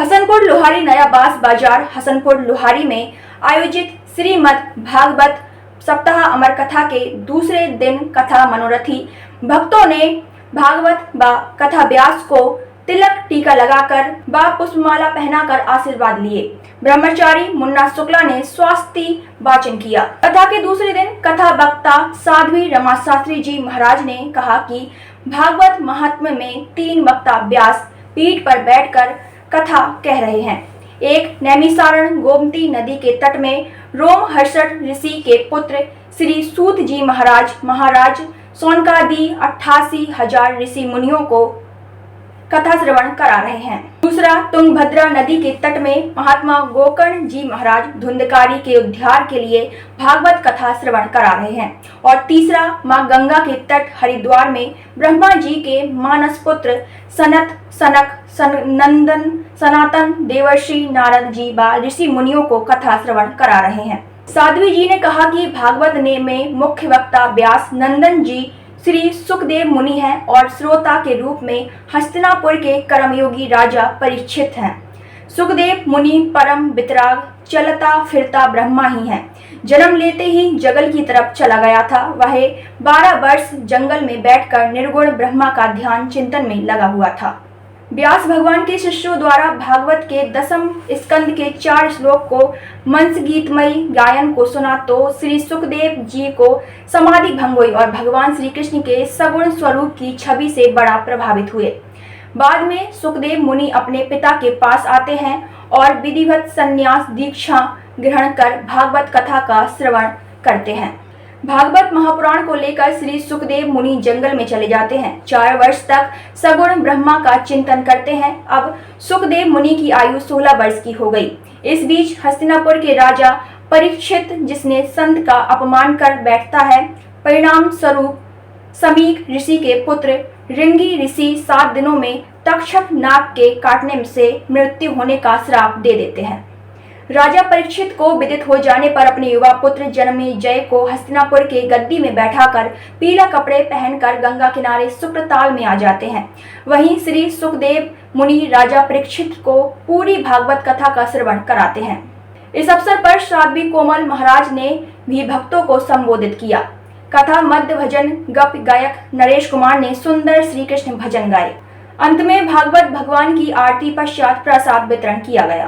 हसनपुर लोहारी नया बास बाजार हसनपुर लोहारी में आयोजित श्रीमद् भागवत सप्ताह अमर कथा के दूसरे दिन कथा मनोरथी भक्तों ने भागवत व कथा व्यास को तिलक टीका लगाकर व पुष्पमाला पहनाकर आशीर्वाद लिए। ब्रह्मचारी मुन्ना शुक्ला ने स्वास्ति वाचन किया। कथा के दूसरे दिन कथा वक्ता साध्वी रमा शास्त्री जी महाराज ने कहा कि भागवत महात्म्य में 3 वक्ता व्यास पीठ पर बैठकर कथा कह रहे हैं। एक नैमिषारण गोमती नदी के तट में रोमहर्षण ऋषि के पुत्र श्री सूत जी महाराज सौनकादि 88,000 ऋषि मुनियों को कथा श्रवण करा रहे हैं। दूसरा, तुंगभद्रा नदी के तट में महात्मा गोकर्ण जी महाराज धुंधकारी के उद्धार के लिए भागवत कथा श्रवण करा रहे हैं। और तीसरा, मां गंगा के तट हरिद्वार में ब्रह्मा जी के मानस पुत्र सनक नंदन सनातन देवर्षि नारद जी व ऋषि मुनियों को कथा श्रवण करा रहे हैं। साध्वी जी ने कहा कि भागवत ने में मुख्य वक्ता व्यास नंदन जी श्री सुखदेव मुनि हैं और श्रोता के रूप में हस्तिनापुर के कर्मयोगी राजा परीक्षित हैं। सुखदेव मुनि परम वितराग चलता फिरता ब्रह्मा ही हैं। जन्म लेते ही जंगल की तरफ चला गया था। वह 12 वर्ष जंगल में बैठकर निर्गुण ब्रह्मा का ध्यान चिंतन में लगा हुआ था। व्यास भगवान के शिष्यों द्वारा भागवत के 10वें स्कंद के 4 श्लोक को मंत्र गीतमयी गायन को सुना तो श्री सुखदेव जी को समाधि भंग हुई और भगवान श्री कृष्ण के सगुण स्वरूप की छवि से बड़ा प्रभावित हुए। बाद में सुखदेव मुनि अपने पिता के पास आते हैं और विधिवत संन्यास दीक्षा ग्रहण कर भागवत कथा का श्रवण करते हैं। भागवत महापुराण को लेकर श्री सुखदेव मुनि जंगल में चले जाते हैं। 4 वर्ष तक सगुण ब्रह्मा का चिंतन करते हैं। अब सुखदेव मुनि की आयु 16 वर्ष की हो गई। इस बीच हस्तिनापुर के राजा परीक्षित, जिसने संत का अपमान कर बैठता है, परिणाम स्वरूप समीक ऋषि के पुत्र रिंगी ऋषि 7 दिनों में तक्षक नाग के काटने से मृत्यु होने का श्राप दे देते हैं। राजा परीक्षित को विदित हो जाने पर अपने युवा पुत्र जन्मेजय को हस्तिनापुर के गद्दी में बैठाकर पीला कपड़े पहनकर गंगा किनारे सुप्रताल में आ जाते हैं। वहीं श्री सुखदेव मुनि राजा परीक्षित को पूरी भागवत कथा का श्रवण कराते हैं। इस अवसर पर साध्वी कोमल महाराज ने भी भक्तों को संबोधित किया। कथा मध्य भजन गप गायक नरेश कुमार ने सुंदर श्री कृष्ण भजन गाए। अंत में भागवत भगवान की आरती पश्चात प्रसाद वितरण किया गया।